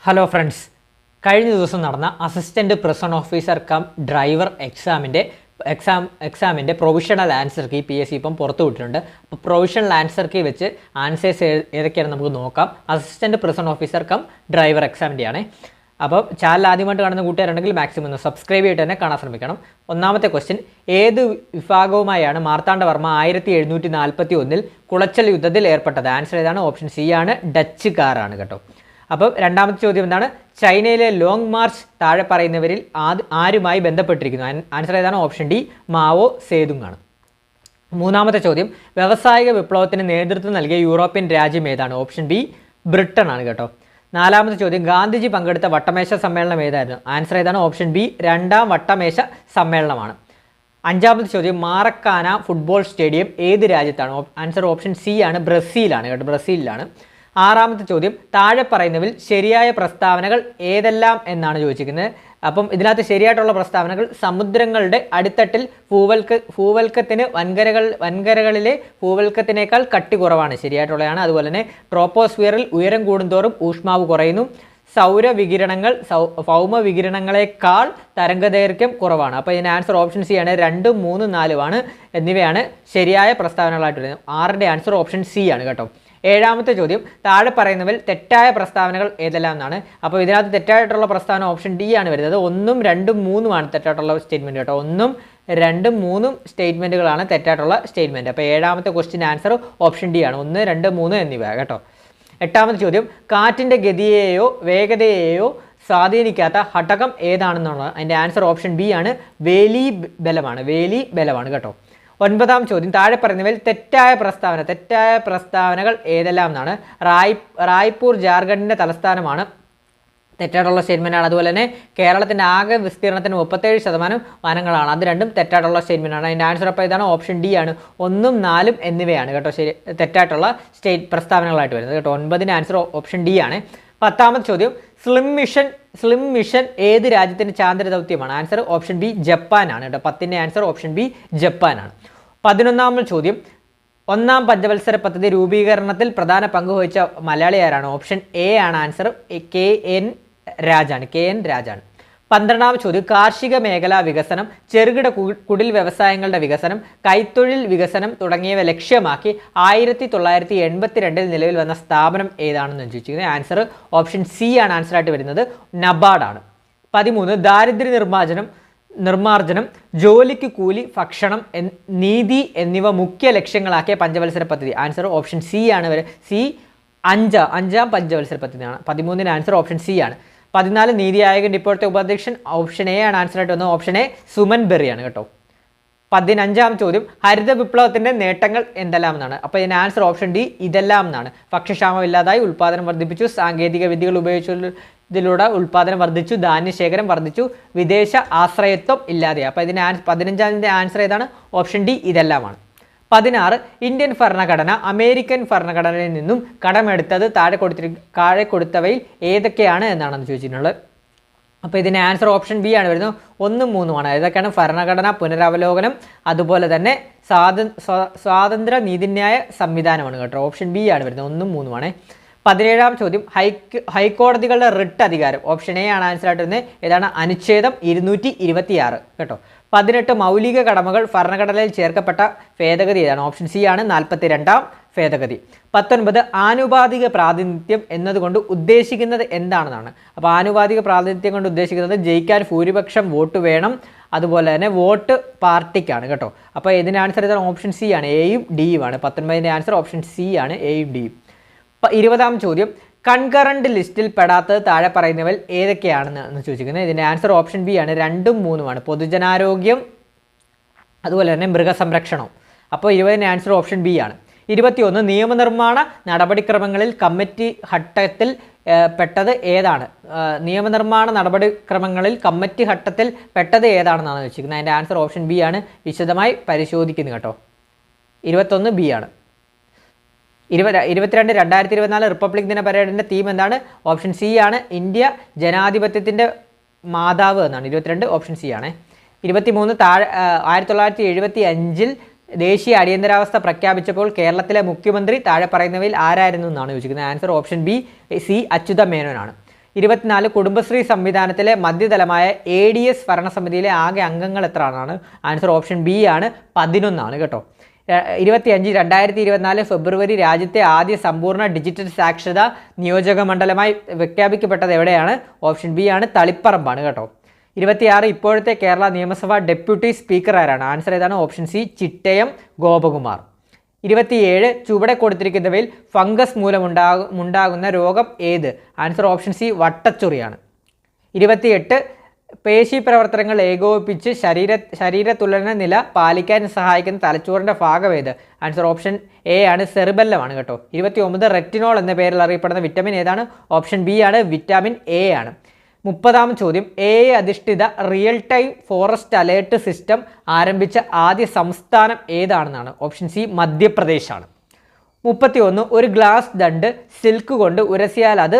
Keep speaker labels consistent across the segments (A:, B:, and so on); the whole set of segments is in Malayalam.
A: ഹലോ ഫ്രണ്ട്സ്, കഴിഞ്ഞ ദിവസം നടന്ന assistant prison officer cum driver എക്സാമിൻ്റെ പ്രൊവിഷണൽ ആൻസർ കീ PSC ഇപ്പം പുറത്തു വിട്ടിട്ടുണ്ട്. അപ്പോൾ പ്രൊവിഷണൽ ആൻസർ കീ വെച്ച് ആൻസേഴ്സ് ഏതൊക്കെയാണ് നമുക്ക് നോക്കാം. Assistant prison officer cum driver എക്സാമിൻ്റെയാണ്. അപ്പോൾ ചാനൽ ആദ്യമായിട്ട് കാണുന്ന കൂട്ടുകാരുണ്ടെങ്കിൽ മാക്സിമം ഒന്ന് സബ്സ്ക്രൈബ് ചെയ്തിട്ട് തന്നെ കാണാൻ ശ്രമിക്കണം. ഒന്നാമത്തെ ക്വസ്റ്റ്യൻ, ഏത് വിഭാഗവുമായാണ് മാർത്താണ്ഡവർമ്മ 1741 കുളച്ചൽ യുദ്ധത്തിൽ ഏർപ്പെട്ടത്? ആൻസർ ഏതാണ്? ഓപ്ഷൻ സി ആണ്, ഡച്ചുകാരാണ് കേട്ടോ. അപ്പോൾ രണ്ടാമത്തെ ചോദ്യം എന്താണ്? ചൈനയിലെ ലോങ് മാർച്ച് താഴെ പറയുന്നവരിൽ ആരുമായി ബന്ധപ്പെട്ടിരിക്കുന്നു? ആൻസർ ഏതാണ്? ഓപ്ഷൻ ഡി, മാവോ സേതുങ് ആണ്. മൂന്നാമത്തെ ചോദ്യം, വ്യാവസായിക വിപ്ലവത്തിന് നേതൃത്വം നൽകിയ യൂറോപ്യൻ രാജ്യം ഏതാണ്? ഓപ്ഷൻ ബി, ബ്രിട്ടൻ ആണ് കേട്ടോ. നാലാമത്തെ ചോദ്യം, ഗാന്ധിജി പങ്കെടുത്ത വട്ടമേശ സമ്മേളനം ഏതായിരുന്നു? ആൻസർ ഏതാണ്? ഓപ്ഷൻ ബി, രണ്ടാം വട്ടമേശ സമ്മേളനമാണ്. അഞ്ചാമത്തെ ചോദ്യം, മാറക്കാന ഫുട്ബോൾ സ്റ്റേഡിയം ഏത് രാജ്യത്താണ്? ആൻസർ ഓപ്ഷൻ സി ആണ്, ബ്രസീലാണ് കേട്ടോ, ബ്രസീലിലാണ്. ആറാമത്തെ ചോദ്യം, താഴെ പറയുന്നതിൽ ശരിയായ പ്രസ്താവനകൾ ഏതെല്ലാം എന്നാണ് ചോദിച്ചിരിക്കുന്നത്. അപ്പം ഇതിനകത്ത് ശരിയായിട്ടുള്ള പ്രസ്താവനകൾ, സമുദ്രങ്ങളുടെ അടിത്തട്ടിൽ ഭൂവൽക്കത്തിന് വൻകരകളിലെ ഭൂവൽക്കത്തിനേക്കാൾ കട്ടി കുറവാണ്, ശരിയായിട്ടുള്ളതാണ്. അതുപോലെ തന്നെ ട്രോപ്പോസ്ഫിയറിൽ ഉയരം കൂടുന്തോറും ഊഷ്മാവ് കുറയുന്നു, സൗരവികിരണങ്ങൾ ഭൗമവികിരണങ്ങളെക്കാൾ തരംഗദൈർഘ്യം കുറവാണ്. അപ്പോൾ ഇതിന് ആൻസർ ഓപ്ഷൻ സി ആണ്, 2, 3, 4 എന്നിവയാണ് ശരിയായ പ്രസ്താവനകളായിട്ട് വരുന്നത്. 6ന്റെ ആൻസർ ഓപ്ഷൻ സി ആണ് കേട്ടോ. ഏഴാമത്തെ ചോദ്യം, താഴെ പറയുന്നവയിൽ തെറ്റായ പ്രസ്താവനകൾ ഏതെല്ലാം എന്നാണ്. അപ്പോൾ ഇതിനകത്ത് തെറ്റായിട്ടുള്ള പ്രസ്താവന ഓപ്ഷൻ ഡി ആണ് വരുന്നത്. 1, 2, 3 തെറ്റായിട്ടുള്ള സ്റ്റേറ്റ്മെൻറ്റ് കേട്ടോ. 1, 2, 3 സ്റ്റേറ്റ്മെൻറ്റുകളാണ് തെറ്റായിട്ടുള്ള സ്റ്റേറ്റ്മെൻറ്റ്. അപ്പോൾ ഏഴാമത്തെ ക്വസ്റ്റ്യൻ ആൻസർ ഓപ്ഷൻ ഡി ആണ്, 1, 2, 3 എന്നിവ കേട്ടോ. എട്ടാമത്തെ ചോദ്യം, കാറ്റിൻ്റെ ഗതിയെയോ വേഗതയെയോ സ്വാധീനിക്കാത്ത ഘടകം ഏതാണെന്നുള്ളത്. അതിൻ്റെ ആൻസർ ഓപ്ഷൻ ബി ആണ്, വേലി ബലമാണ് കേട്ടോ. ഒൻപതാം ചോദ്യം, താഴെ പറയുന്നവയിൽ തെറ്റായ പ്രസ്താവനകൾ ഏതെല്ലാം എന്നാണ്. റായ്പൂർ ജാർഖണ്ഡിൻ്റെ തലസ്ഥാനമാണ്, തെറ്റായിട്ടുള്ള സ്റ്റേറ്റ്മെൻറ്റാണ്. അതുപോലെ തന്നെ കേരളത്തിൻ്റെ ആകെ വിസ്തീർണത്തിന് 37% വനങ്ങളാണ്, അത് രണ്ടും തെറ്റായിട്ടുള്ള സ്റ്റേറ്റ്മെൻറ്റാണ്. അതിൻ്റെ ആൻസർ അപ്പോൾ ഇതാണ്, ഓപ്ഷൻ ഡി ആണ്. 1, 4 എന്നിവയാണ് കേട്ടോ ശരി തെറ്റായിട്ടുള്ള പ്രസ്താവനകളായിട്ട് വരുന്നത് കേട്ടോ. 9ന്റെ ആൻസർ ഓപ്ഷൻ ഡി ആണ്. പത്താമത്തെ ചോദ്യം, സ്ലിം മിഷൻ ഏത് രാജ്യത്തിൻ്റെ ചാന്ദ്ര ദൗത്യമാണ്? ആൻസർ ഓപ്ഷൻ ബി, ജപ്പാനാണ് കേട്ടോ. 10ന്റെ ആൻസർ ഓപ്ഷൻ ബി, ജപ്പാനാണ്. 11ാമത്തെ ചോദ്യം, ഒന്നാം പഞ്ചവത്സര പദ്ധതി രൂപീകരണത്തിൽ പ്രധാന പങ്ക് വഹിച്ച മലയാളി ആരാണ്? ഓപ്ഷൻ എ ആണ് ആൻസർ, KN രാജാണ്. 12ാം ചോദ്യം, കാർഷിക മേഖലാ വികസനം, ചെറുകിട കുടിൽ വ്യവസായങ്ങളുടെ വികസനം, കൈത്തൊഴിൽ വികസനം തുടങ്ങിയവ ലക്ഷ്യമാക്കി 1982 നിലവിൽ വന്ന സ്ഥാപനം ഏതാണെന്ന് ചോദിച്ചിരിക്കുന്നത്. ആൻസർ ഓപ്ഷൻ സി ആണ് ആൻസറായിട്ട് വരുന്നത്, നബാർഡാണ്. 13, ദാരിദ്ര്യ നിർമ്മാർജ്ജനം, ജോലിക്ക് കൂലി, ഭക്ഷണം, നീതി എന്നിവ മുഖ്യ ലക്ഷ്യങ്ങളാക്കിയ പഞ്ചവത്സര പദ്ധതി. ആൻസർ ഓപ്ഷൻ സി ആണ്, സി, അഞ്ചാം പഞ്ചവത്സര പദ്ധതിയാണ്. 13ന്റെ ആൻസർ ഓപ്ഷൻ സി ആണ്. 14, നീതി ആയോഗിൻ്റെ ഇപ്പോഴത്തെ ഉപാധ്യക്ഷൻ ഓപ്ഷൻ എ ആണ് ആൻസറായിട്ട് വന്നത്, ഓപ്ഷൻ എ, സുമൻ ബെറിയാണ് കേട്ടോ. 15ാം ചോദ്യം, ഹരിത വിപ്ലവത്തിൻ്റെ നേട്ടങ്ങൾ എന്തെല്ലാം എന്നാണ്. അപ്പോൾ ഇതിന് ആൻസർ ഓപ്ഷൻ ഡി, ഇതെല്ലാം എന്നാണ്. ഭക്ഷ്യക്ഷാമം ഇല്ലാതായി, ഉൽപ്പാദനം വർദ്ധിപ്പിച്ചു, സാങ്കേതിക വിദ്യകൾ ഉപയോഗിച്ചതിലൂടെ ഉൽപ്പാദനം വർദ്ധിച്ചു, ധാന്യശേഖരം വർദ്ധിച്ചു, വിദേശ ആശ്രയത്വം ഇല്ലാതെ. അപ്പോൾ ഇതിന് 15ാമത്തെ ആൻസർ ഏതാണ്? ഓപ്ഷൻ ഡി, ഇതെല്ലാമാണ്. 16, ഇന്ത്യൻ ഭരണഘടന അമേരിക്കൻ ഭരണഘടനയിൽ നിന്നും കടമെടുത്തത് താഴെ കൊടുത്തവയിൽ ഏതൊക്കെയാണ് എന്നാണെന്ന് ചോദിച്ചിട്ടുള്ളത്. അപ്പോൾ ഇതിന് ആൻസർ ഓപ്ഷൻ ബി ആണ് വരുന്നത്, 1, 3 ആണ്. ഇതൊക്കെയാണ് ഭരണഘടന പുനരവലോകനം, അതുപോലെ തന്നെ സ്വാതന്ത്ര്യ നീതിന്യായ സംവിധാനമാണ് കേട്ടോ. ഓപ്ഷൻ ബി ആണ് വരുന്നത്, 1, 3 ആണ്. 17ാം ചോദ്യം, ഹൈക്കോടതികളുടെ റിട്ട് അധികാരം. ഓപ്ഷൻ എ ആണ് ആൻസറായിട്ട് വരുന്നത്, ഏതാണ്? അനുച്ഛേദം 226 കേട്ടോ. 18, മൗലിക കടമകൾ ഭരണഘടനയിൽ ചേർക്കപ്പെട്ട ഭേദഗതി ഏതാണ്? ഓപ്ഷൻ സി ആണ്, 42ാം ഭേദഗതി. 19, ആനുപാതിക പ്രാതിനിധ്യം എന്നതുകൊണ്ട് ഉദ്ദേശിക്കുന്നത് എന്താണെന്നാണ്. അപ്പോൾ ആനുപാതിക പ്രാതിനിധ്യം കൊണ്ട് ഉദ്ദേശിക്കുന്നത് ജയിക്കാൻ ഭൂരിപക്ഷം വോട്ട് വേണം, അതുപോലെ തന്നെ വോട്ട് പാർട്ടിക്കാണ് കേട്ടോ. അപ്പോൾ ഇതിൻ്റെ ആൻസർ ഇതാണ്, ഓപ്ഷൻ സി ആണ്, എയും ഡിയും ആണ്. 19ന്റെ ആൻസർ ഓപ്ഷൻ സി ആണ്, എയും ഡിയും. 20ാം ചോദ്യം, കൺകറന്റ് ലിസ്റ്റിൽ പെടാത്തത് താഴെ പറയുന്നവൽ ഏതൊക്കെയാണെന്ന് ചോദിച്ചിരിക്കുന്നത്. ഇതിൻ്റെ ആൻസർ ഓപ്ഷൻ ബി ആണ്, 2, 3 ആണ്. പൊതുജനാരോഗ്യം, അതുപോലെ തന്നെ മൃഗസംരക്ഷണം. അപ്പോൾ 20ന്റെ ആൻസർ ഓപ്ഷൻ ബി ആണ്. 21, നിയമനിർമ്മാണ നടപടിക്രമങ്ങളിൽ കമ്മിറ്റി ഘട്ടത്തിൽ പെട്ടത് ഏതാണ്? നിയമനിർമ്മാണ നടപടിക്രമങ്ങളിൽ കമ്മിറ്റി ഘട്ടത്തിൽ പെട്ടത് ഏതാണെന്നാണ് ചോദിച്ചിരിക്കുന്നത്. അതിൻ്റെ ആൻസർ ഓപ്ഷൻ ബി ആണ്, വിശദമായി പരിശോധിക്കുന്നു കേട്ടോ. 21 ബി ആണ്. 22, 2024 റിപ്പബ്ലിക് ദിന പരേഡിൻ്റെ തീം എന്താണ്? ഓപ്ഷൻ സി ആണ്, ഇന്ത്യ ജനാധിപത്യത്തിൻ്റെ മാതാവ് എന്നാണ്. 22 ഓപ്ഷൻ സി ആണ്. 23, 1975 ദേശീയ അടിയന്തരാവസ്ഥ പ്രഖ്യാപിച്ചപ്പോൾ കേരളത്തിലെ മുഖ്യമന്ത്രി താഴെ പറയുന്നവയിൽ ആരായിരുന്നു എന്നാണ് ചോദിച്ചിരിക്കുന്നത്. Answer option B, C, Achyuta മേനോനാണ്. 24 കുടുംബശ്രീ സംവിധാനത്തിലെ മധ്യതലമായ ADS ഭരണസമിതിയിലെ ആകെ അംഗങ്ങൾ എത്ര ആണ്? ആൻസർ ഓപ്ഷൻ ബി ആണ്, 11 കേട്ടോ. 2024 ഫെബ്രുവരി രാജ്യത്തെ ആദ്യ സമ്പൂർണ്ണ ഡിജിറ്റൽ സാക്ഷരതാ നിയോജക മണ്ഡലമായി പ്രഖ്യാപിക്കപ്പെട്ടത് എവിടെയാണ്? ഓപ്ഷൻ ബി ആണ്, തളിപ്പറമ്പാണ് കേട്ടോ. 26 ഇപ്പോഴത്തെ കേരള നിയമസഭാ ഡെപ്യൂട്ടി സ്പീക്കർ ആരാണ്? ആൻസർ ഏതാണ്? Option C, Chittayam Gopakumar. 27 ചുവടെ കൊടുത്തിരിക്കുന്നവയിൽ ഫംഗസ് മൂലമുണ്ടാകുന്ന രോഗം ഏത്? Answer option C, വട്ടച്ചൊറിയാണ്. 28 പേശി പ്രവർത്തനങ്ങൾ ഏകോപിപ്പിച്ച് ശരീരത്തുലന നില പാലിക്കാൻ സഹായിക്കുന്ന തലച്ചോറിൻ്റെ ഭാഗം ഏത്? ആൻസർ ഓപ്ഷൻ എ ആണ്, സെറിബെല്ലമാണ് കേട്ടോ. 29 റെറ്റിനോൾ എന്ന പേരിൽ അറിയപ്പെടുന്ന വിറ്റമിൻ ഏതാണ്? ഓപ്ഷൻ ബി ആണ്, വിറ്റാമിൻ എ ആണ്. 30ാം ചോദ്യം, AI അധിഷ്ഠിത real time forest alert system ആരംഭിച്ച ആദ്യ സംസ്ഥാനം ഏതാണെന്നാണ്? Option C, മധ്യപ്രദേശാണ്. 31 ഒരു ഗ്ലാസ് ദണ്ട് സിൽക്ക് കൊണ്ട് ഉരസിയാൽ അത്?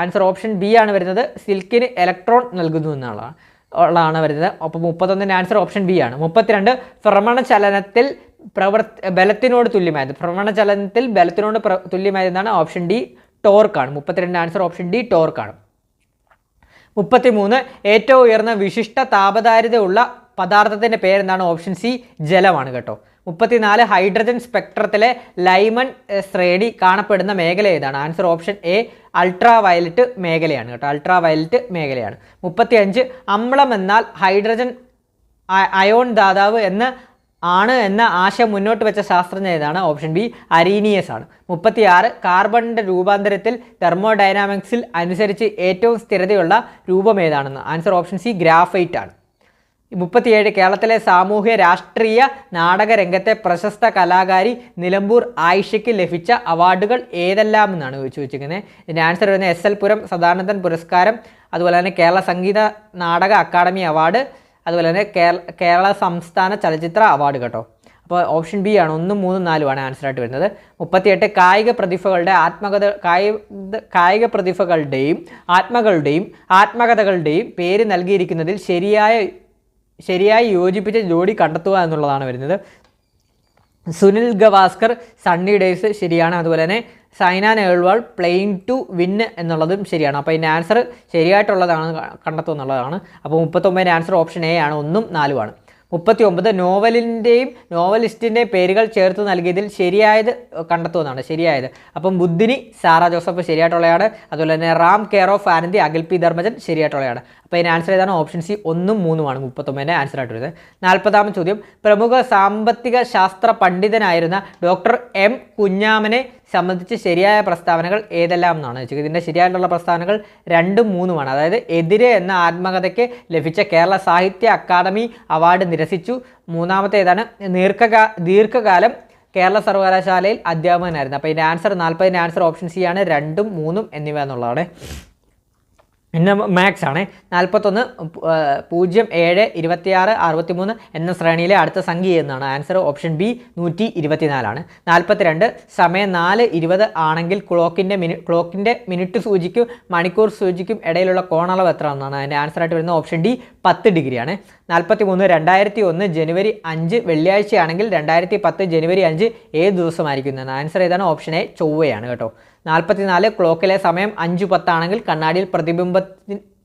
A: ആൻസർ ഓപ്ഷൻ ബി ആണ് വരുന്നത്, സിൽക്കിന് ഇലക്ട്രോൺ നൽകുന്നു എന്നുള്ളതാണ് വരുന്നത്. അപ്പോൾ 31ൻ്റെ ആൻസർ ഓപ്ഷൻ ബി ആണ്. 32 ഭ്രമണചലനത്തിൽ ബലത്തിനോട് തുല്യമായത്. ഭ്രമണചലനത്തിൽ ബലത്തിനോട് തുല്യമായതെന്നാണ്? ഓപ്ഷൻ ഡി, ടോർക്കാണ്. 32ൻ്റെ ആൻസർ ഓപ്ഷൻ ഡി, ടോർക്കാണ്. 33 ഏറ്റവും ഉയർന്ന വിശിഷ്ട താപധാരിതയുള്ള പദാർത്ഥത്തിൻ്റെ പേരെന്താണ്? ഓപ്ഷൻ സി, ജലമാണ് കേട്ടോ. 34 ഹൈഡ്രജൻ സ്പെക്ട്രത്തിലെ ലൈമൺ ശ്രേണി കാണപ്പെടുന്ന മേഖല ഏതാണ്? Answer option A, ultra violet മേഖലയാണ് കേട്ടോ. അൾട്രാ വയലറ്റ് മേഖലയാണ്. 35 അമ്ലം എന്നാൽ ഹൈഡ്രജൻ അയോൺ ദാതാവ് എന്ന ആശയം മുന്നോട്ട് വെച്ച ശാസ്ത്രജ്ഞ ഏതാണ്? ഓപ്ഷൻ ബി, അരീനിയസ് ആണ്. 36 കാർബണിൻ്റെ രൂപാന്തരത്തിൽ തെർമോഡൈനാമിക്സിൽ അനുസരിച്ച് ഏറ്റവും സ്ഥിരതയുള്ള രൂപം ഏതാണെന്ന്? ആൻസർ ഓപ്ഷൻ സി, ഗ്രാഫൈറ്റ് ആണ്. 37 കേരളത്തിലെ സാമൂഹ്യ രാഷ്ട്രീയ നാടക രംഗത്തെ പ്രശസ്ത കലാകാരി നിലമ്പൂർ ആയിഷയ്ക്ക് ലഭിച്ച അവാർഡുകൾ ഏതെല്ലാം എന്നാണ് ചോദിച്ചിരിക്കുന്നത്. ഇതിൻ്റെ ആൻസർ വരുന്നത് SL പുരം സദാനന്ദൻ പുരസ്കാരം, അതുപോലെ തന്നെ കേരള സംഗീത നാടക അക്കാദമി അവാർഡ്, അതുപോലെ തന്നെ കേരള സംസ്ഥാന ചലച്ചിത്ര അവാർഡ് കേട്ടോ. അപ്പോൾ ഓപ്ഷൻ ബി ആണ്, 1, 3, 4 ആണ് ആൻസറായിട്ട് വരുന്നത്. 38 കായിക പ്രതിഭകളുടെയും ആത്മകഥകളുടെയും പേര് നൽകിയിരിക്കുന്നതിൽ ശരിയായി യോജിപ്പിച്ച ജോഡി കണ്ടെത്തുക എന്നുള്ളതാണ് വരുന്നത്. സുനിൽ ഗവാസ്കർ സണ്ണി ഡേയ്സ് ശരിയാണ്. അതുപോലെ തന്നെ Saina Nehwal playing to win എന്നുള്ളതും ശരിയാണ്. അപ്പോൾ ഇതിൻ്റെ ആൻസർ ശരിയായിട്ടുള്ളതാണ് കണ്ടെത്തുക എന്നുള്ളതാണ്. അപ്പോൾ 39ൻ്റെ ആൻസർ ഓപ്ഷൻ എ ആണ്, 1, 4 ആണ്. 39 നോവലിസ്റ്റിൻ്റെയും പേരുകൾ ചേർത്ത് നൽകിയതിൽ ശരിയായത് കണ്ടെത്തുന്നതാണ്. ശരിയായത് അപ്പം ബുദ്ധിനി സാറ ജോസഫ് ശരിയായിട്ടുള്ളതാണ്. അതുപോലെ തന്നെ Ram care of Anandi Akhil P Dharmajan ശരിയായിട്ടുള്ളതാണ്. അപ്പോൾ ഇതിന് ആൻസർ ഏതാണ്? ഓപ്ഷൻ സി, 1, 3 ആണ് 39ൻ്റെ ആൻസർ ആയിട്ട് വരുന്നത്. 40ാം ചോദ്യം, പ്രമുഖ സാമ്പത്തിക ശാസ്ത്ര പണ്ഡിതനായിരുന്ന ഡോക്ടർ M കുഞ്ഞാമനെ സംബന്ധിച്ച് ശരിയായ പ്രസ്താവനകൾ ഏതെല്ലാം എന്നാണ് ചോദിച്ചത്. ഇതിൻ്റെ ശരിയായിട്ടുള്ള പ്രസ്താവനകൾ 2, 3 ആണ്. അതായത് എതിരെ എന്ന ആത്മകഥയ്ക്ക് ലഭിച്ച കേരള സാഹിത്യ അക്കാദമി അവാർഡ് നിരസിച്ചു. മൂന്നാമത്തെ ഏതാണ്? ദീർഘകാലം കേരള സർവകലാശാലയിൽ അധ്യാപകനായിരുന്നു. അപ്പോൾ ഇതിൻ്റെ ആൻസർ 40ൻ്റെ ആൻസർ ഓപ്ഷൻ സി ആണ്, 2, 3 എന്നിവ എന്നുള്ളതാണ്. പിന്നെ മാത്സ് ആണ്. 41 0, 7, 26, 63 എന്ന ശ്രേണിയിലെ അടുത്ത സംഖ്യ എന്നാണ്? ആൻസർ ഓപ്ഷൻ ബി, 124 ആണ്. 42 സമയം 4:20 ആണെങ്കിൽ ക്ലോക്കിൻ്റെ മിനിറ്റ് സൂചിക്കും മണിക്കൂർ സൂചിക്കും ഇടയിലുള്ള കോണളവ് എത്ര എന്നാണ്? അതിൻ്റെ ആൻസറായിട്ട് വരുന്നത് ഓപ്ഷൻ ഡി, 10 ഡിഗ്രിയാണ്. 43 2001 ജനുവരി 5 വെള്ളിയാഴ്ചയാണെങ്കിൽ 2010 ജനുവരി 5 ഏത് ദിവസമായിരിക്കും എന്നാണ്? ആൻസർ ഏതാണ്? ഓപ്ഷൻ എ, ചൊവ്വയാണ് കേട്ടോ. 44 ക്ലോക്കിലെ സമയം 5:10 ആണെങ്കിൽ കണ്ണാടിയിൽ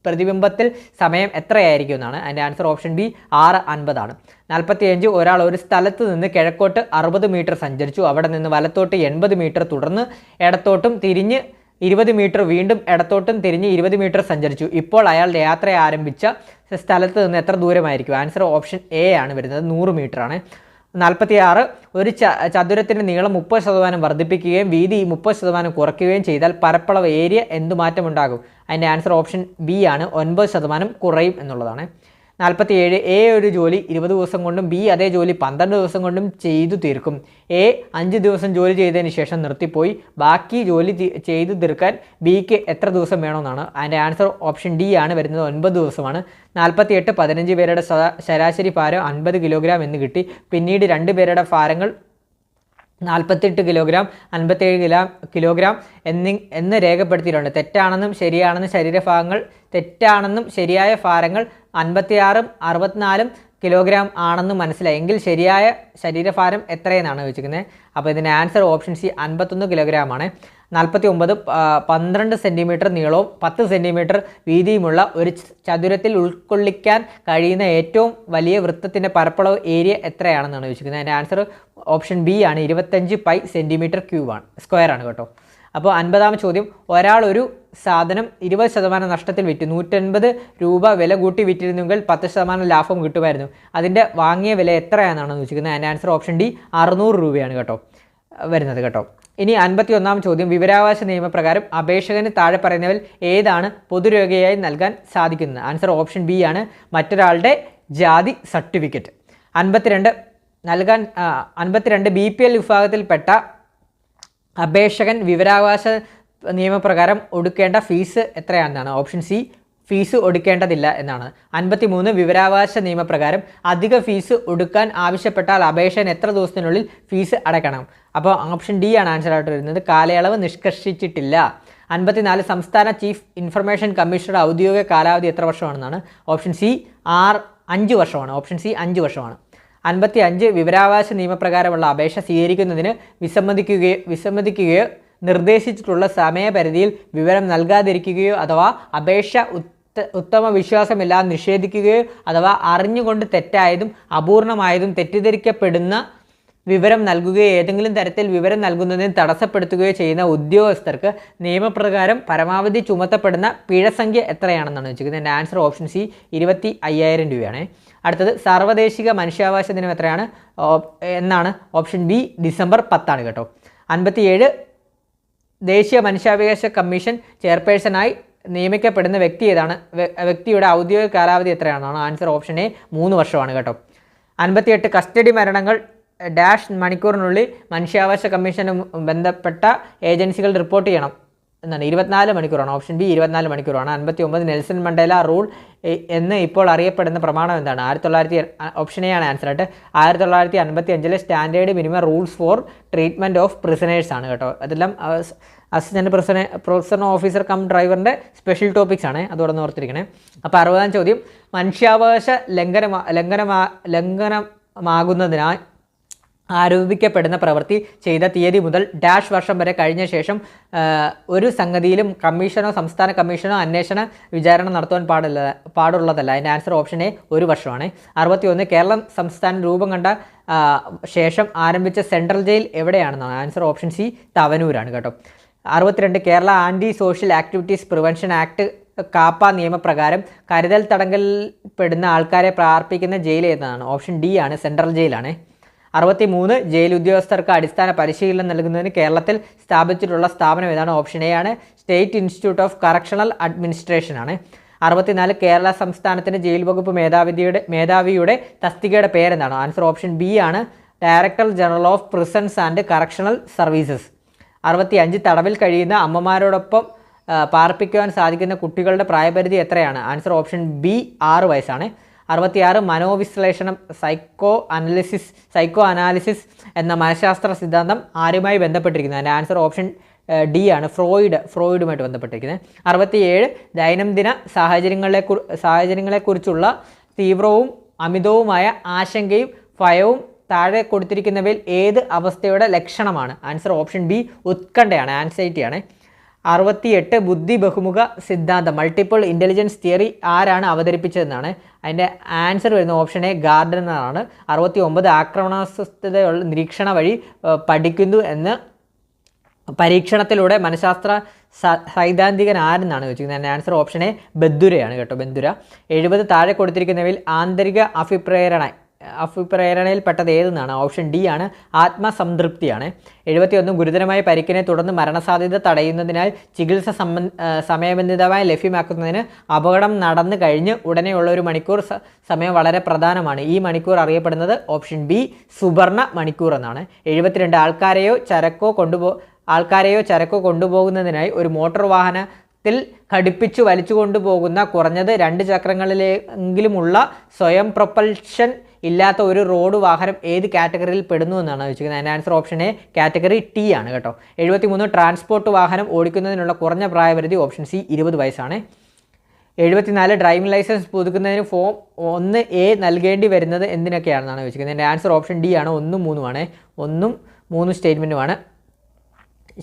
A: പ്രതിബിംബത്തിൽ സമയം എത്രയായിരിക്കും എന്നാണ്? അതിൻ്റെ ആൻസർ ഓപ്ഷൻ ബി, 6:50 ആണ്. 45 ഒരാൾ ഒരു സ്ഥലത്ത് നിന്ന് കിഴക്കോട്ട് 60 മീറ്റർ സഞ്ചരിച്ചു. അവിടെ നിന്ന് വലത്തോട്ട് 80 മീറ്റർ, തുടർന്ന് ഇടത്തോട്ടും തിരിഞ്ഞ് 20 മീറ്റർ, വീണ്ടും ഇടത്തോട്ടും തിരിഞ്ഞ് 20 മീറ്റർ സഞ്ചരിച്ചു. ഇപ്പോൾ അയാൾ യാത്ര ആരംഭിച്ച സ്ഥലത്ത് നിന്ന് എത്ര ദൂരമായിരിക്കും? ആൻസർ ഓപ്ഷൻ എ ആണ് വരുന്നത്, 100 മീറ്റർ ആണ്. 46 ഒരു ചതുരത്തിൻ്റെ നീളം 30% വർദ്ധിപ്പിക്കുകയും വീതി 30% കുറയ്ക്കുകയും ചെയ്താൽ പരപ്പളവ് ഏരിയ എന്ത് മാറ്റമുണ്ടാകും? അതിൻ്റെ ആൻസർ ഓപ്ഷൻ ബി ആണ്, 9% കുറയും എന്നുള്ളതാണ്. 47 എ ഒരു ജോലി 20 ദിവസം കൊണ്ടും ബി അതേ ജോലി 12 ദിവസം കൊണ്ടും ചെയ്തു തീർക്കും. എ 5 ദിവസം ജോലി ചെയ്തതിന് ശേഷം നിർത്തിപ്പോയി. ബാക്കി ജോലി ചെയ്തു തീർക്കാൻ ബിക്ക് എത്ര ദിവസം വേണമെന്നാണ്? അതിൻ്റെ ആൻസർ ഓപ്ഷൻ ഡി ആണ് വരുന്നത്, 9 ദിവസമാണ്. 48 15 പേരുടെ ശരാശരി ഭാരം 50 കിലോഗ്രാം എന്ന് കിട്ടി. പിന്നീട് 2 പേരുടെ ഭാരങ്ങൾ 48 കിലോഗ്രാം 57 കിലോഗ്രാം എന്ന് രേഖപ്പെടുത്തിയിട്ടുണ്ട്. തെറ്റാണെന്നും ശരിയായ ഭാരങ്ങൾ 56 64 കിലോഗ്രാം ആണെന്നും മനസ്സിലായി. എങ്കിൽ ശരിയായ ശരീരഭാരം എത്രയെന്നാണ് ചോദിച്ചിരിക്കുന്നത്. അപ്പോൾ ഇതിൻ്റെ ആൻസർ ഓപ്ഷൻ സി, 51 കിലോഗ്രാം ആണ്. 49 12 സെൻറ്റിമീറ്റർ നീളവും 10 സെൻറ്റിമീറ്റർ വീതിയുമുള്ള ഒരു ചതുരത്തിൽ ഉൾക്കൊള്ളിക്കാൻ കഴിയുന്ന ഏറ്റവും വലിയ വൃത്തത്തിൻ്റെ പരപ്പളവ് ഏരിയ എത്രയാണെന്നാണ് ചോദിച്ചിരിക്കുന്നത്. അതിൻ്റെ ആൻസർ ഓപ്ഷൻ ബി ആണ്, 25 പൈ സെൻറ്റിമീറ്റർ സ്ക്വയർ ആണ് കേട്ടോ. അപ്പോൾ 50ാമത്തെ ചോദ്യം, ഒരാൾ ഒരു സാധനം 20% നഷ്ടത്തിൽ വിറ്റു 150 രൂപ വില കൂട്ടി വിറ്റിരുന്നെങ്കിൽ 10% ലാഭം കിട്ടുമായിരുന്നു. അതിൻ്റെ വാങ്ങിയ വില എത്രയാണെന്നാണ് ചോദിച്ചിരിക്കുന്നത്. അതിൻ്റെ ആൻസർ ഓപ്ഷൻ ഡി 600 രൂപയാണ് കേട്ടോ വരുന്നത് കേട്ടോ. ഇനി 51ാം ചോദ്യം, വിവരാവകാശ നിയമപ്രകാരം അപേക്ഷകന് താഴെ പറയുന്നവരിൽ ഏതാണ് പൊതുരേഖയായി നൽകാൻ സാധിക്കുന്നത്? ആൻസർ ഓപ്ഷൻ ബി ആണ്, മറ്റൊരാളുടെ ജാതി സർട്ടിഫിക്കറ്റ്. 52 BPL വിഭാഗത്തിൽപ്പെട്ട അപേക്ഷകൻ വിവരാവകാശ നിയമപ്രകാരം ഒടുക്കേണ്ട ഫീസ് എത്രയാണെന്നാണ്? ഓപ്ഷൻ സി, ഫീസ് ഒടുക്കേണ്ടതില്ല എന്നാണ്. 53 വിവരാവകാശ നിയമപ്രകാരം അധിക ഫീസ് ഒടുക്കാൻ ആവശ്യപ്പെട്ടാൽ അപേക്ഷകൻ എത്ര ദിവസത്തിനുള്ളിൽ ഫീസ് അടയ്ക്കണം? അപ്പോൾ ഓപ്ഷൻ ഡി ആണ് ആൻസർ ആയിട്ട് വരുന്നത്, കാലയളവ് നിഷ്കർഷിച്ചിട്ടില്ല. 54 സംസ്ഥാന ചീഫ് ഇൻഫർമേഷൻ കമ്മീഷണറുടെ ഔദ്യോഗിക കാലാവധി എത്ര വർഷമാണെന്നാണ്? ഓപ്ഷൻ സി 5 വർഷമാണ്. ഓപ്ഷൻ സി 5 വർഷമാണ്. 55 വിവരാവകാശ നിയമപ്രകാരമുള്ള അപേക്ഷ സ്വീകരിക്കുന്നതിന് വിസമ്മതിക്കുകയോ നിർദ്ദേശിച്ചിട്ടുള്ള സമയപരിധിയിൽ വിവരം നൽകാതിരിക്കുകയോ അഥവാ അപേക്ഷ ഉത്തമ വിശ്വാസമില്ലാതെ നിഷേധിക്കുകയോ അഥവാ അറിഞ്ഞുകൊണ്ട് തെറ്റായതും അപൂർണമായതും തെറ്റിദ്ധരിക്കപ്പെടുന്ന വിവരം നൽകുകയോ ഏതെങ്കിലും തരത്തിൽ വിവരം നൽകുന്നതിന് തടസ്സപ്പെടുത്തുകയോ ചെയ്യുന്ന ഉദ്യോഗസ്ഥർക്ക് നിയമപ്രകാരം പരമാവധി ചുമത്തപ്പെടുന്ന പിഴസംഖ്യ എത്രയാണെന്നാണ് വെച്ചിരിക്കുന്നത്. എൻ്റെ ആൻസർ ഓപ്ഷൻ സി 25,000 രൂപയാണ്. അടുത്തത്, സാർവദേശിക മനുഷ്യാവകാശ ദിനം എത്രയാണ് എന്നാണ്? ഓപ്ഷൻ ബി ഡിസംബർ 10 കേട്ടോ. 57 ദേശീയ മനുഷ്യാവകാശ കമ്മീഷൻ ചെയർപേഴ്സണായി നിയമിക്കപ്പെടുന്ന വ്യക്തി ഏതാണ്? വ്യക്തിയുടെ ഔദ്യോഗിക കാലാവധി എത്രയാണെന്നാണ്? ആൻസർ ഓപ്ഷൻ എ 3 വർഷമാണ് കേട്ടോ. 58 കസ്റ്റഡി മരണങ്ങൾ മണിക്കൂറിനുള്ളിൽ മനുഷ്യാവകാശ കമ്മീഷന് ബന്ധപ്പെട്ട ഏജൻസികൾ റിപ്പോർട്ട് ചെയ്യണം എന്നാണ്. 24 മണിക്കൂറാണ്. ഓപ്ഷൻ ബി 24 മണിക്കൂറാണ്. 59 നെൽസൺ മണ്ടേല റൂൾ എന്ന് ഇപ്പോൾ അറിയപ്പെടുന്ന പ്രമാണം എന്താണ്? ഓപ്ഷൻ എ ആണ് ആൻസർ ആയിട്ട്. 1955 standard minimum rules for treatment of prisoners ആണ് കേട്ടോ. അതെല്ലാം അസിസ്റ്റൻറ്റ് പ്രൊഫസർ ഓഫീസർ കം ഡ്രൈവറിൻ്റെ സ്പെഷ്യൽ ടോപ്പിക്സ് ആണ്, അതോടെ ഓർത്തിരിക്കണേ. അപ്പോൾ 60ാം ചോദ്യം, മനുഷ്യാവകാശ ലംഘനമാകുന്നതിനായി ആരോപിക്കപ്പെടുന്ന പ്രവൃത്തി ചെയ്ത തീയതി മുതൽ വർഷം വരെ കഴിഞ്ഞ ശേഷം ഒരു സംഗതിയിലും കമ്മീഷനോ സംസ്ഥാന കമ്മീഷനോ അന്വേഷണ വിചാരണ നടത്തുവാൻ പാടുള്ളതല്ല. അതിൻ്റെ ആൻസർ ഓപ്ഷൻ എ 1 വർഷമാണ്. 61 കേരളം സംസ്ഥാനം രൂപം കണ്ട ശേഷം ആരംഭിച്ച സെൻട്രൽ ജയിൽ എവിടെയാണെന്നാണ്? ആൻസർ ഓപ്ഷൻ സി തവനൂരാണ് കേട്ടോ. 62 Kerala anti social activities prevention act KAAPA നിയമപ്രകാരം കരുതൽ തടങ്കലിൽപ്പെടുന്ന ആൾക്കാരെ പാർപ്പിക്കുന്ന ജയിൽ ഏതാണ്? ഓപ്ഷൻ ഡി ആണ്, സെൻട്രൽ ജയിലാണ്. 63 ജയിൽ ഉദ്യോഗസ്ഥർക്ക് അടിസ്ഥാന പരിശീലനം നൽകുന്നതിന് കേരളത്തിൽ സ്ഥാപിച്ചിട്ടുള്ള സ്ഥാപനം ഏതാണ്? ഓപ്ഷൻ എ ആണ്, state institute of correctional administration ആണ്. 64 കേരള സംസ്ഥാനത്തിൻ്റെ ജയിൽ വകുപ്പ് മേധാവിയുടെ തസ്തികയുടെ പേരെന്താണ്? ആൻസർ ഓപ്ഷൻ ബി ആണ്, director general of prisons and correctional services. 65 തടവിൽ കഴിയുന്ന അമ്മമാരോടൊപ്പം പാർപ്പിക്കുവാൻ സാധിക്കുന്ന കുട്ടികളുടെ പ്രായപരിധി എത്രയാണ്? ആൻസർ ഓപ്ഷൻ ബി 6 വയസ്സാണ്. 66 മനോവിശ്ലേഷണം സൈക്കോ അനാലിസിസ് എന്ന മനഃശാസ്ത്ര സിദ്ധാന്തം ആരുമായി ബന്ധപ്പെട്ടിരിക്കുന്നത്? അതിൻ്റെ ആൻസർ ഓപ്ഷൻ ഡി ആണ്, ഫ്രോയിഡുമായിട്ട് ബന്ധപ്പെട്ടിരിക്കുന്നത്. 67 ദൈനംദിന സാഹചര്യങ്ങളെക്കുറിച്ചുള്ള തീവ്രവും അമിതവുമായ ആശങ്കയും ഭയവും താഴെ കൊടുത്തിരിക്കുന്നവയിൽ ഏത് അവസ്ഥയുടെ ലക്ഷണമാണ്? ആൻസർ ഓപ്ഷൻ ബി ഉത്കണ്ഠയാണ്, ആൻസൈറ്റിയാണ്. 68 ബുദ്ധി ബഹുമുഖ സിദ്ധാന്തം മൾട്ടിപ്പിൾ ഇൻ്റലിജൻസ് തിയറി ആരാണ് അവതരിപ്പിച്ചതെന്നാണ്? അതിൻ്റെ ആൻസർ വരുന്ന ഓപ്ഷൻ എ ഗാർഡനറാണ്. 69 ആക്രമണാത്മകതയുള്ള നിരീക്ഷണ വഴി പഠിക്കുന്നു എന്ന് പരീക്ഷണത്തിലൂടെ മനഃശാസ്ത്ര സൈദ്ധാന്തികൻ ആരെന്നാണ് ചോദിച്ചിരിക്കുന്നത്? അതിൻ്റെ ആൻസർ ഓപ്ഷൻ എ ബന്ദുരയാണ് കേട്ടോ, ബന്ദുര. 70 താഴെ കൊടുത്തിരിക്കുന്നവയിൽ ആന്തരിക അഭിപ്രേരണയിൽപ്പെട്ടത് ഏതെന്നാണ്? ഓപ്ഷൻ ഡി ആണ്, ആത്മസംതൃപ്തിയാണ്. 71 ഗുരുതരമായ പരിക്കിനെ തുടർന്ന് മരണസാധ്യത തടയുന്നതിനായി ചികിത്സ സമയബന്ധിതമായി ലഭ്യമാക്കുന്നതിന് അപകടം നടന്നു കഴിഞ്ഞ് ഉടനെയുള്ള 1 മണിക്കൂർ സമയം വളരെ പ്രധാനമാണ്. ഈ മണിക്കൂർ അറിയപ്പെടുന്നത് ഓപ്ഷൻ ബി സുവർണ മണിക്കൂർ എന്നാണ്. 72 ആൾക്കാരെയോ ചരക്കോ കൊണ്ടുപോകുന്നതിനായി ഒരു മോട്ടോർ വാഹനത്തിൽ ഘടിപ്പിച്ചു വലിച്ചു കൊണ്ടുപോകുന്ന കുറഞ്ഞത് 2 ചക്രങ്ങളിലെങ്കിലുമുള്ള സ്വയം പ്രൊപ്പൽഷൻ ഇല്ലാത്ത ഒരു റോഡ് വാഹനം ഏത് കാറ്റഗറിയിൽ പെടുന്നു എന്നാണ് ചോദിച്ചിരിക്കുന്നത്? അതിൻ്റെ answer option A category T ആണ് കേട്ടോ. 73 ട്രാൻസ്പോർട്ട് വാഹനം ഓടിക്കുന്നതിനുള്ള കുറഞ്ഞ പ്രായപരിധി ഓപ്ഷൻ സി 20 വയസ്സാണ്. 74 ഡ്രൈവിംഗ് ലൈസൻസ് പുതുക്കുന്നതിന് ഫോം 1A നൽകേണ്ടി വരുന്നത് എന്തിനൊക്കെയാണെന്നാണ് ചോദിച്ചിരിക്കുന്നത്? എൻ്റെ ആൻസർ ഓപ്ഷൻ ഡി ആണ്, 1-3 ആണ്. 1-3 സ്റ്റേറ്റ്മെൻറ്റുമാണ്.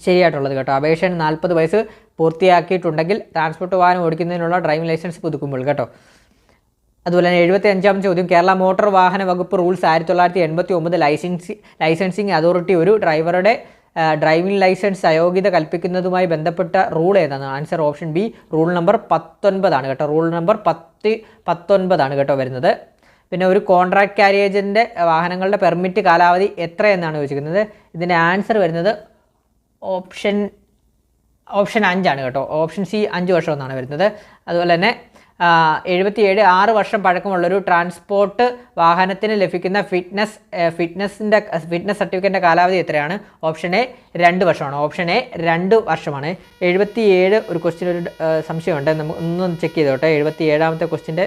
A: ശരിയായിട്ടുള്ളത് കേട്ടോ. അപേക്ഷന് 40 വയസ്സ് പൂർത്തിയാക്കിയിട്ടുണ്ടെങ്കിൽ ട്രാൻസ്പോർട്ട് വാഹനം ഓടിക്കുന്നതിനുള്ള ഡ്രൈവിംഗ് ലൈസൻസ് പുതുക്കുമ്പോൾ കേട്ടോ. അതുപോലെ തന്നെ 75-ാം ചോദ്യം, കേരള മോട്ടോർ വാഹന വകുപ്പ് റൂൾസ് 1989 ലൈസൻസിങ് അതോറിറ്റി ഒരു ഡ്രൈവറുടെ ഡ്രൈവിംഗ് ലൈസൻസ് അയോഗ്യത കൽപ്പിക്കുന്നതുമായി ബന്ധപ്പെട്ട റൂൾ ഏതാണ്? Answer option B rule number 19 ആണ് കേട്ടോ. റൂൾ നമ്പർ 19 ആണ് കേട്ടോ വരുന്നത്. പിന്നെ ഒരു കോൺട്രാക്ട് കാരിയേജിൻ്റെ വാഹനങ്ങളുടെ പെർമിറ്റ് കാലാവധി എത്രയെന്നാണ് ചോദിച്ചിരിക്കുന്നത്. ഇതിൻ്റെ ആൻസർ വരുന്നത് ഓപ്ഷൻ 5 ആണ് കേട്ടോ. ഓപ്ഷൻ സി 5 വർഷം എന്നാണ് വരുന്നത്. അതുപോലെ തന്നെ 77 6 വർഷം പഴക്കമുള്ളൊരു ട്രാൻസ്പോർട്ട് വാഹനത്തിന് ലഭിക്കുന്ന ഫിറ്റ്നസ് സർട്ടിഫിക്കറ്റിൻ്റെ കാലാവധി എത്രയാണ്? ഓപ്ഷൻ എ 2 വർഷമാണ്. ഓപ്ഷൻ എ 2 വർഷമാണ്. 77 ഒരു ക്വസ്റ്റ്യൻ ഒരു സംശയമുണ്ട്, നമുക്ക് ഒന്ന് ചെക്ക് ചെയ്തോട്ടെ. 77-ാമത്തെ ക്വസ്റ്റ്യൻ്റെ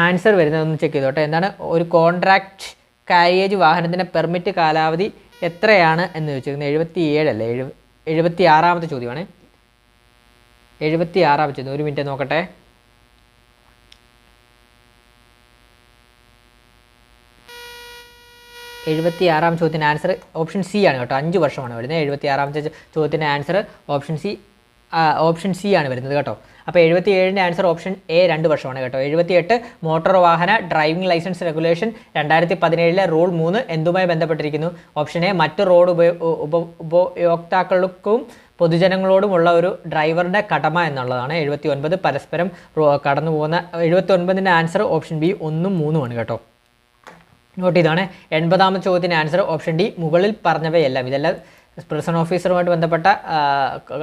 A: ആൻസർ വരുന്നത് ഒന്ന് ചെക്ക് ചെയ്തോട്ടെ. എന്താണ് ഒരു കോൺട്രാക്ട് കാരിയേജ് വാഹനത്തിൻ്റെ പെർമിറ്റ് കാലാവധി എത്രയാണ് എന്ന് ചോദിച്ചിരിക്കുന്നത്? 77 അല്ലേ? 76-ാമത്തെ ചോദ്യമാണ്. 76-ാമത്തെ ചോദ്യം, ഒരു മിനിറ്റ് നോക്കട്ടെ. 76-ാം ചോദ്യത്തിൻ്റെ ആൻസർ ഓപ്ഷൻ സി ആണ് കേട്ടോ. 5 വർഷമാണ് വരുന്നത്. 76-ാമത്തെ ചോദ്യത്തിൻ്റെ ആൻസർ ഓപ്ഷൻ സി ആണ് വരുന്നത് കേട്ടോ. അപ്പോൾ 77-ൻ്റെ ആൻസർ ഓപ്ഷൻ എ 2 വർഷമാണ് കേട്ടോ. 78 മോട്ടോർ വാഹന ഡ്രൈവിംഗ് ലൈസൻസ് റെഗുലേഷൻ 2017 റൂൾ 3 എന്തുമായി ബന്ധപ്പെട്ടിരിക്കുന്നു? ഓപ്ഷൻ എ മറ്റ് റോഡ് ഉപയോക്താക്കൾക്കും പൊതുജനങ്ങളോടുമുള്ള ഒരു ഡ്രൈവറുടെ കടമ എന്നുള്ളതാണ്. 79 പരസ്പരം കടന്നു പോകുന്ന. 79-ൻ്റെ ആൻസർ ഓപ്ഷൻ ബി 1ഉം 3ഉം ആണ് കേട്ടോ. നോട്ട് ചെയ്താണ്. 80-ാമത്തെ ചോദ്യത്തിൻ്റെ ആൻസർ ഓപ്ഷൻ ഡി മുകളിൽ പറഞ്ഞവയെല്ലാം. ഇതെല്ലാം പ്രിസൺ ഓഫീസറുമായിട്ട് ബന്ധപ്പെട്ട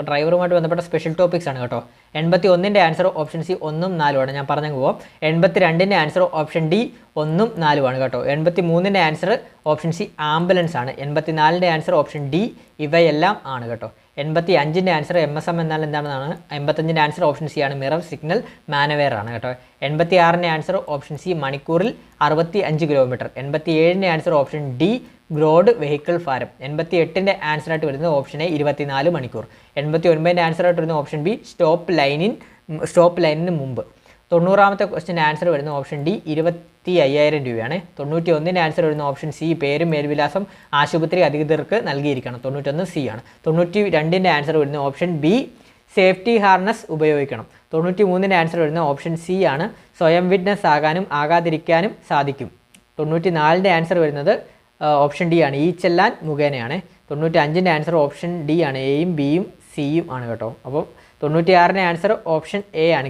A: ഡ്രൈവറുമായിട്ട് ബന്ധപ്പെട്ട സ്പെഷ്യൽ ടോപ്പിക്സ് ആണ് കേട്ടോ. 81-ൻ്റെ ആൻസർ ഓപ്ഷൻ സി 1ഉം 4ഉം ആണ്. ഞാൻ പറഞ്ഞു പോവാം. 82-ൻ്റെ ആൻസർ ഓപ്ഷൻ ഡി 1ഉം 4ഉം ആണ് കേട്ടോ. 83-ൻ്റെ ആൻസർ ഓപ്ഷൻ സി ആംബുലൻസ് ആണ്. 84-ൻ്റെ ആൻസർ ഓപ്ഷൻ ഡി ഇവയെല്ലാം ആണ് കേട്ടോ. 85-ൻ്റെ ആൻസർ MSM എന്നാൽ എന്താണെന്നാണ്. 85-ൻ്റെ ആൻസർ ഓപ്ഷൻ സി ആണ്, മിറർ സിഗ്നൽ മാനവേർ ആണ് കേട്ടോ. 86-ൻ്റെ ആൻസർ ഓപ്ഷൻ സി മണിക്കൂറിൽ 65 കിലോമീറ്റർ. 87-ൻ്റെ ആൻസർ ഓപ്ഷൻ ഡി ഗ്രോഡ് വെഹിക്കിൾ ഭാരം. 88-ൻ്റെ ആൻസറായിട്ട് വരുന്നത് ഓപ്ഷൻ എ 24 മണിക്കൂർ. 89-ൻ്റെ ആൻസറായിട്ട് വരുന്നത് ഓപ്ഷൻ ബി സ്റ്റോപ്പ് ലൈനിന് മുമ്പ്. 90-ാമത്തെ ക്വസ്റ്റ്യൻ്റെ ആൻസർ വരുന്നത് ഓപ്ഷൻ ഡി 25,000 രൂപയാണ്. 91-ൻ്റെ ആൻസർ വരുന്ന ഓപ്ഷൻ സി പേരും മേൽവിലാസം ആശുപത്രി അധികൃതർക്ക് നൽകിയിരിക്കണം. 91 സി ആണ്. 92-ൻ്റെ ആൻസർ വരുന്ന ഓപ്ഷൻ ബി സേഫ്റ്റി ഹാർനസ് ഉപയോഗിക്കണം. 93-ൻ്റെ ആൻസർ വരുന്ന ഓപ്ഷൻ സി ആണ് സ്വയം വിറ്റ്നസ് ആകാനും ആകാതിരിക്കാനും സാധിക്കും. 94-ൻ്റെ ആൻസർ വരുന്നത് ഓപ്ഷൻ ഡി ആണ് ഈ ചെല്ലാൻ മുഖേനയാണ്. 95-ൻ്റെ ആൻസർ ഓപ്ഷൻ ഡി ആണ് എയും ബിയും സിയും ആണ് കേട്ടോ. അപ്പോൾ 96-ൻ്റെ ആൻസർ ഓപ്ഷൻ എ ആണ്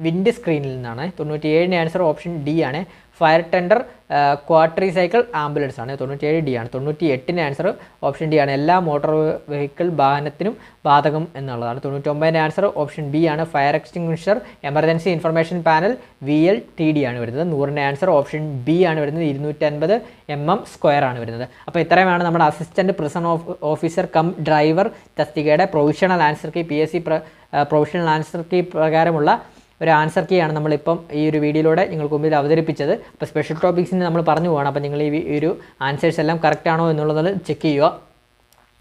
A: വിൻഡ് സ്ക്രീനിൽ നിന്നാണ്. 97-ൻ്റെ ആൻസർ ഓപ്ഷൻ ഡി ആണ് ഫയർ ടെൻഡർ ക്വാട്രി സൈക്കിൾ ആംബുലൻസ് ആണ്. 97 ഡി ആണ്. 98-ൻ്റെ ആൻസർ ഓപ്ഷൻ ഡി ആണ് എല്ലാ മോട്ടോർ വെഹിക്കിൾ വാഹനത്തിനും ബാധകം എന്നുള്ളതാണ്. 99-ൻ്റെ ആൻസർ ഓപ്ഷൻ ബി ആണ് fire extinguisher emergency information panel VLTD ആണ് വരുന്നത്. 100-ൻ്റെ ആൻസർ ഓപ്ഷൻ ബി ആണ് വരുന്നത്. 250 mm സ്ക്വയർ ആണ് വരുന്നത്. അപ്പോൾ ഇത്രയുമാണ് നമ്മുടെ assistant prison officer cum driver തസ്തികയുടെ provisional answer key PSC provisional answer key പ്രകാരമുള്ള ഒരു ആൻസർ കീ ആണ് നമ്മളിപ്പം ഈ ഒരു വീഡിയോയിലൂടെ നിങ്ങൾക്ക് മുമ്പിൽ അവതരിപ്പിച്ചത്. അപ്പോൾ സ്പെഷ്യൽ ടോപ്പിക്സിന് നമ്മൾ പറഞ്ഞു പോകണം. അപ്പോൾ നിങ്ങൾ ഈ ഒരു ആൻസേഴ്സ് എല്ലാം കറക്റ്റ് ആണോ എന്നുള്ളത് ചെക്ക് ചെയ്യുക.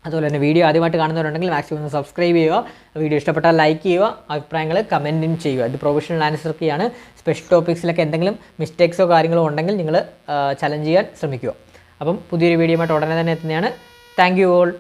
A: അതുപോലെ തന്നെ വീഡിയോ ആദ്യമായിട്ട് കാണുന്നവരുണ്ടെങ്കിൽ മാക്സിമം ഒന്ന് സബ്സ്ക്രൈബ് ചെയ്യുക. വീഡിയോ ഇഷ്ടപ്പെട്ടാൽ ലൈക്ക് ചെയ്യുക, അഭിപ്രായങ്ങൾ കമൻറ്റും ചെയ്യുക. ഇത് പ്രൊഫഷണൽ ആൻസർ കീ ആണ്. സ്പെഷ്യൽ ടോപ്പിക്സിലൊക്കെ എന്തെങ്കിലും മിസ്റ്റേക്സോ കാര്യങ്ങളോ ഉണ്ടെങ്കിൽ നിങ്ങൾ ചലഞ്ച് ചെയ്യാൻ ശ്രമിക്കുക. അപ്പം പുതിയൊരു വീഡിയോയുമായിട്ട് ഉടനെ തന്നെ എത്തുന്നതാണ്. Thank you all.